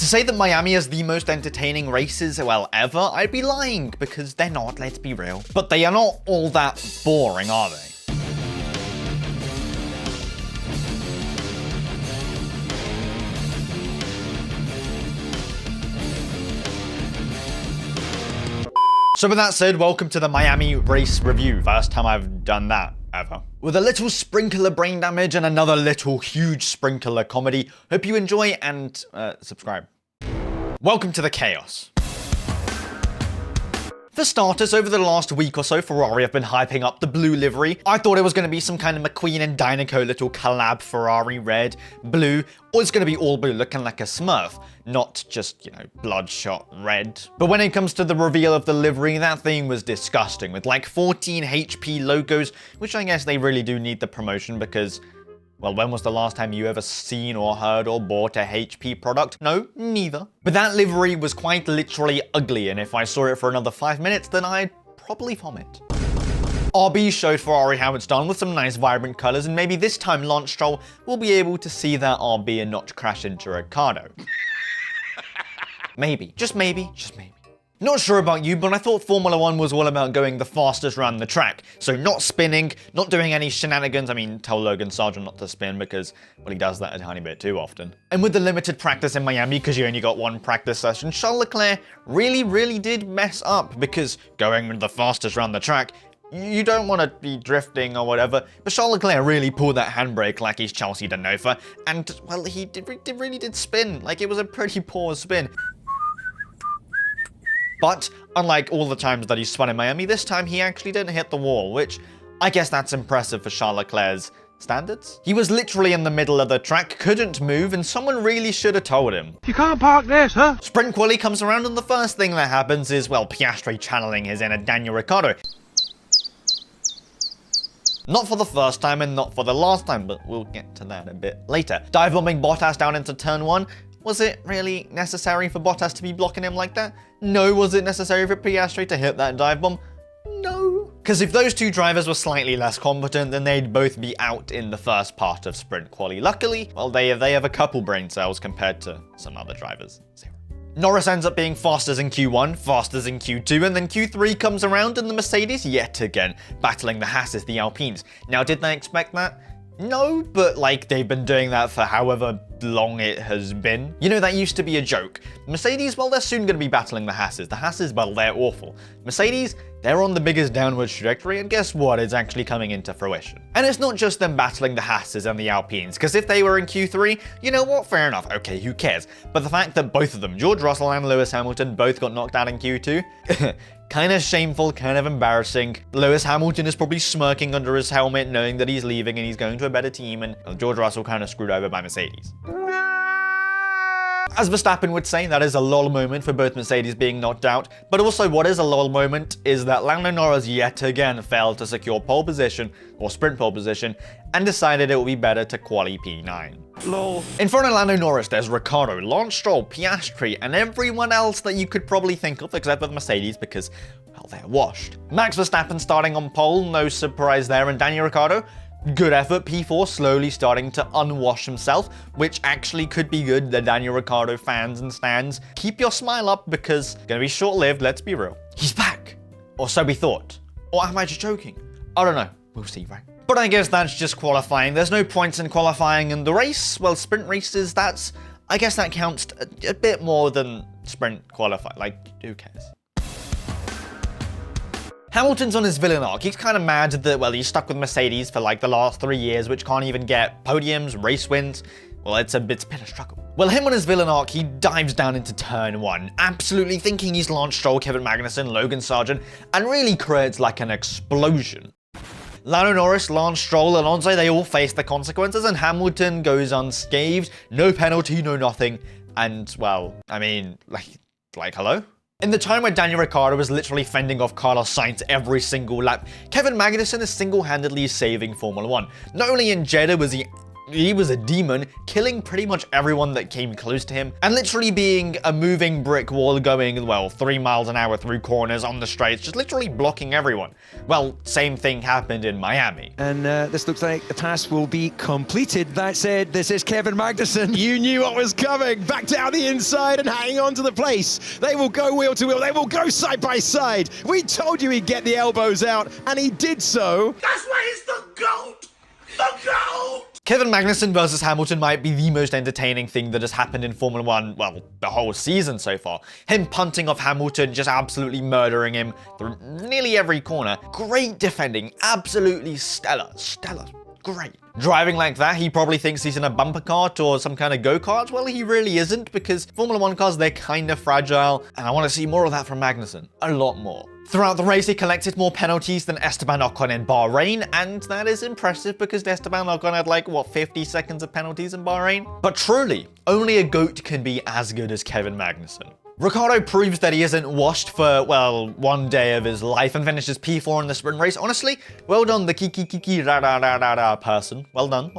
To say that Miami is the most entertaining races, well, ever, I'd be lying, because they're not, let's be real. But they are not all that boring, are they? So with that said, welcome to the Miami race review. First time I've done that, ever. With a little sprinkle of brain damage and another little huge sprinkle of comedy. Hope you enjoy and subscribe. Welcome to the chaos. For starters, over the last week or so, Ferrari have been hyping up the blue livery. I thought it was going to be some kind of McQueen and Dinoco little collab Ferrari red, blue, or it's going to be all blue looking like a Smurf, not just, you know, bloodshot red. But when it comes to the reveal of the livery, that thing was disgusting with like 14 HP logos, which I guess they really do need the promotion because, well, when was the last time you ever seen or heard or bought a HP product? No, neither. But that livery was quite literally ugly, and if I saw it for another 5 minutes, then I'd probably vomit. RB showed Ferrari how it's done with some nice vibrant colors, and maybe this time Lance Stroll will be able to see that RB and not crash into Ricciardo. Maybe, just maybe, just maybe. Not sure about you, but I thought Formula 1 was all about going the fastest around the track. So not spinning, not doing any shenanigans. I mean, tell Logan Sargent not to spin because, well, he does that a tiny bit too often. And with the limited practice in Miami, because you only got one practice session, Charles Leclerc really did mess up because going the fastest around the track, you don't want to be drifting or whatever, but Charles Leclerc really pulled that handbrake like he's Chelsea Denofa, and, well, he really did spin. Like, it was a pretty poor spin. But, unlike all the times that he spun in Miami, this time he actually didn't hit the wall, which I guess that's impressive for Charles Leclerc's standards. He was literally in the middle of the track, couldn't move, and someone really should have told him. You can't park this, huh? Sprint quali comes around, and the first thing that happens is, well, Piastri channeling his inner Daniel Ricciardo. Not for the first time and not for the last time, but we'll get to that a bit later. Dive bombing Bottas down into turn 1. Was it really necessary for Bottas to be blocking him like that? No. Was it necessary for Piastri to hit that dive bomb? No. Because if those two drivers were slightly less competent, then they'd both be out in the first part of sprint quali. Luckily, well, they have a couple brain cells compared to some other drivers. Zero. Norris ends up being fastest in Q1, fastest in Q2, and then Q3 comes around and the Mercedes yet again, battling the Hasses, the Alpines. Now, did they expect that? No, but like they've been doing that for however long it has been. You know, that used to be a joke. Mercedes, well, they're soon going to be battling the Hasses. The Hasses, well, they're awful. Mercedes, they're on the biggest downward trajectory, and guess what? It's actually coming into fruition. And it's not just them battling the Hasses and the Alpines, because if they were in Q3, you know what? Fair enough. Okay, who cares? But the fact that both of them, George Russell and Lewis Hamilton, both got knocked out in Q2, kind of shameful, kind of embarrassing. Lewis Hamilton is probably smirking under his helmet, knowing that he's leaving and he's going to a better team, and George Russell kind of screwed over by Mercedes. As Verstappen would say, that is a lol moment for both Mercedes being knocked out, but also what is a lol moment is that Lando Norris yet again failed to secure pole position, or sprint pole position, and decided it would be better to quali P9. Lol. In front of Lando Norris, there's Ricciardo, Lance Stroll, Piastri, and everyone else that you could probably think of except for the Mercedes because, well, they're washed. Max Verstappen starting on pole, no surprise there, and Daniel Ricciardo, good effort, P4 slowly starting to unwash himself, which actually could be good. The Daniel Ricciardo fans and stands, keep your smile up because it's gonna be short-lived, let's be real. He's back! Or so we thought. Or am I just joking? I don't know. We'll see, right? But I guess that's just qualifying. There's no points in qualifying in the race. Well, sprint races, I guess that counts a bit more than sprint qualifying. Like, who cares? Hamilton's on his villain arc. He's kind of mad that, well, he's stuck with Mercedes for like the last 3 years, which can't even get podiums, race wins. Well, it's been a struggle. Well, him on his villain arc, he dives down into turn 1, absolutely thinking he's Lance Stroll, Kevin Magnussen, Logan Sargent, and really creates like an explosion. Lando Norris, Lance Stroll, Alonso, they all face the consequences, and Hamilton goes unscathed, no penalty, no nothing, and, well, I mean, like hello? In the time where Daniel Ricciardo was literally fending off Carlos Sainz every single lap, Kevin Magnussen is single-handedly saving Formula 1. Not only in Jeddah was he he was a demon, killing pretty much everyone that came close to him, and literally being a moving brick wall going, well, 3 miles an hour through corners on the straights, just literally blocking everyone. Well, same thing happened in Miami. And this looks like the task will be completed. That said, this is Kevin Magnussen. You knew what was coming. Back down the inside and hanging on to the place. They will go wheel to wheel. They will go side by side. We told you he'd get the elbows out, and he did so. That's why he's the GOAT! The GOAT! Kevin Magnussen versus Hamilton might be the most entertaining thing that has happened in Formula 1, well, the whole season so far. Him punting off Hamilton, just absolutely murdering him through nearly every corner. Great defending, absolutely stellar, great. Driving like that, he probably thinks he's in a bumper kart or some kind of go-kart. Well, he really isn't, because Formula 1 cars, they're kind of fragile, and I want to see more of that from Magnussen. A lot more. Throughout the race, he collected more penalties than Esteban Ocon in Bahrain, and that is impressive because Esteban Ocon had like, what, 50 seconds of penalties in Bahrain? But truly, only a GOAT can be as good as Kevin Magnussen. Ricciardo proves that he isn't washed for, well, one day of his life and finishes P4 in the sprint race. Honestly, well done, the kiki ra ra ra ra ra person. Well done.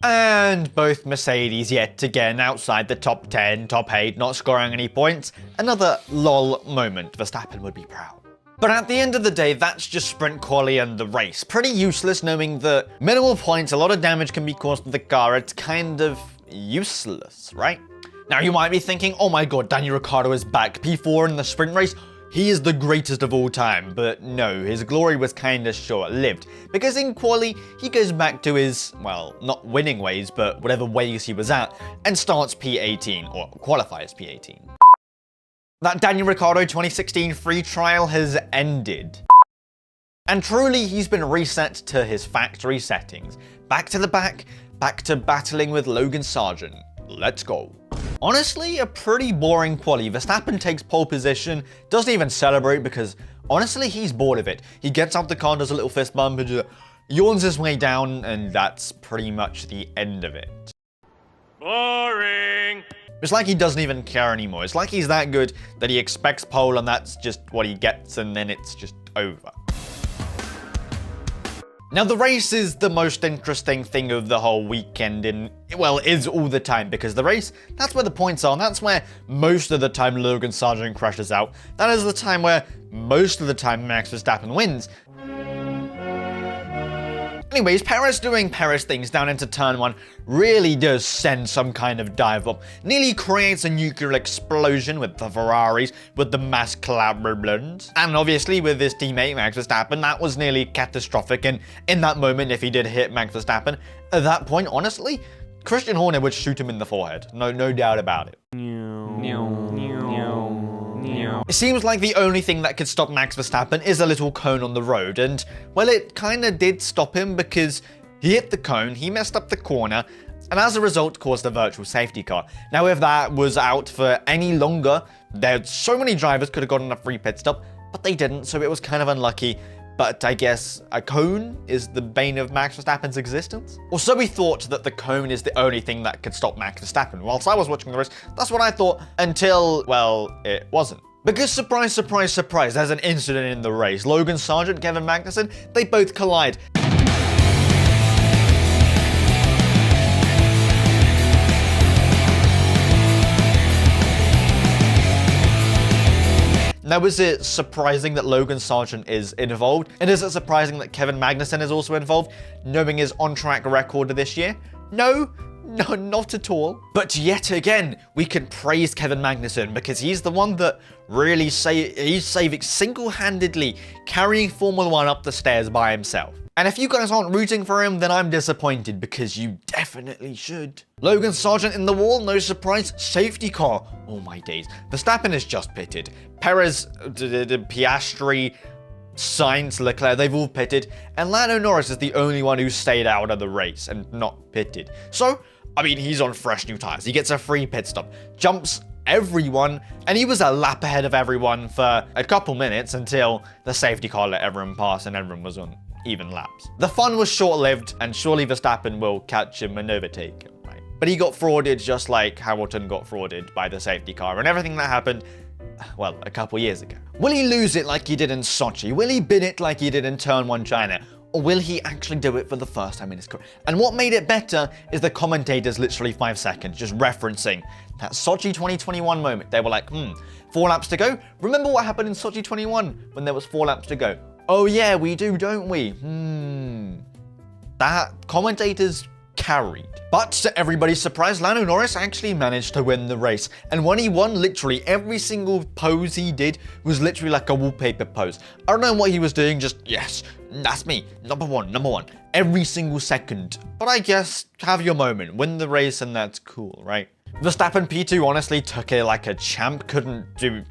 And both Mercedes yet again outside the top 10, top 8, not scoring any points. Another lol moment. Verstappen would be proud. But at the end of the day, that's just sprint quali and the race. Pretty useless knowing that minimal points, a lot of damage can be caused to the car. It's kind of useless, right? Now you might be thinking, oh my god, Daniel Ricciardo is back. P4 in the sprint race. He is the greatest of all time, but no, his glory was kinda short-lived, because in quali, he goes back to his, well, not winning ways, but whatever ways he was at, and starts P18, or qualifies P18. That Daniel Ricciardo 2016 free trial has ended. And truly, he's been reset to his factory settings. Back to the back to battling with Logan Sargent. Let's go. Honestly, a pretty boring quali. Verstappen takes pole position, doesn't even celebrate because, honestly, he's bored of it. He gets out the car, does a little fist bump, and just yawns his way down, and that's pretty much the end of it. Boring! It's like he doesn't even care anymore. It's like he's that good that he expects pole, and that's just what he gets, and then it's just over. Now, the race is the most interesting thing of the whole weekend well, is all the time, because the race, that's where the points are, and that's where most of the time Logan Sargent crashes out. That is the time where most of the time Max Verstappen wins. Anyways, Perez doing Perez things down into turn 1 really does send some kind of dive bomb. Nearly creates a nuclear explosion with the Ferraris, with the mass collaborations. And obviously with his teammate Max Verstappen, that was nearly catastrophic. And in that moment, if he did hit Max Verstappen, at that point, honestly, Christian Horner would shoot him in the forehead. No doubt about it. It seems like the only thing that could stop Max Verstappen is a little cone on the road, and, well, it kinda did stop him because he hit the cone, he messed up the corner, and as a result caused a virtual safety car. Now, if that was out for any longer, so many drivers could have gotten a free pit stop, but they didn't, so it was kind of unlucky. But I guess a cone is the bane of Max Verstappen's existence? Or so we thought that the cone is the only thing that could stop Max Verstappen. Whilst I was watching the race, that's what I thought until, well, it wasn't. Because surprise, surprise, surprise, there's an incident in the race. Logan Sargent, Kevin Magnussen, they both collide. Now, is it surprising that Logan Sargent is involved? And is it surprising that Kevin Magnussen is also involved, knowing his on-track record this year? No, not at all. But yet again, we can praise Kevin Magnussen because he's the one that really he's saving single-handedly, carrying Formula 1 up the stairs by himself. And if you guys aren't rooting for him, then I'm disappointed because you definitely should. Logan Sargent in the wall, no surprise, safety car. Oh my days. Verstappen is just pitted. Perez, Piastri, Sainz, Leclerc, they've all pitted. And Lando Norris is the only one who stayed out of the race and not pitted. So, I mean, he's on fresh new tires. He gets a free pit stop, jumps everyone, and he was a lap ahead of everyone for a couple minutes until the safety car let everyone pass and everyone was on even laps. The fun was short-lived, and surely Verstappen will catch him and overtake him, right? But he got frauded just like Hamilton got frauded by the safety car, and everything that happened, well, a couple years ago. Will he lose it like he did in Sochi? Will he bin it like he did in Turn 1 China? Or will he actually do it for the first time in his career? And what made it better is the commentators literally 5 seconds just referencing that Sochi 2021 moment. They were like, 4 laps to go? Remember what happened in Sochi 21 when there was 4 laps to go? Oh yeah, we do, don't we? That commentators carried. But to everybody's surprise, Lando Norris actually managed to win the race. And when he won, literally every single pose he did was literally like a wallpaper pose. I don't know what he was doing, just, yes, that's me, number one, every single second. But I guess, have your moment, win the race and that's cool, right? Verstappen P2 honestly took it like a champ, couldn't do...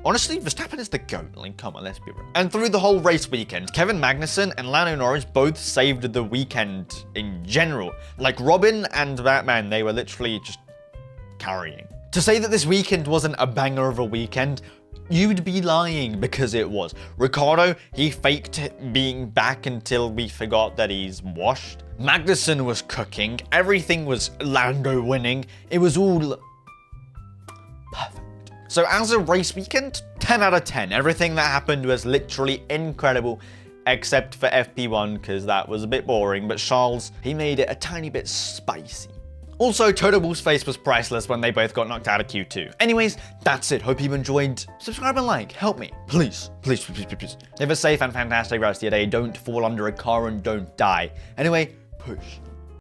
Honestly, Verstappen is the GOAT, like, come on, let's be real. And through the whole race weekend, Kevin Magnussen and Lando Norris both saved the weekend in general. Like, Robin and Batman, they were literally just carrying. To say that this weekend wasn't a banger of a weekend, you'd be lying, because it was. Ricciardo, he faked being back until we forgot that he's washed. Magnussen was cooking, everything was Lando winning, it was all perfect. So as a race weekend, 10 out of 10. Everything that happened was literally incredible, except for FP1, because that was a bit boring, but Charles, he made it a tiny bit spicy. Also, Toto Wolff's face was priceless when they both got knocked out of Q2. Anyways, that's it. Hope you enjoyed. Subscribe and like. Help me. Please. Please, please, please, please. Have a safe and fantastic rest of your day. Don't fall under a car and don't die. Anyway, push.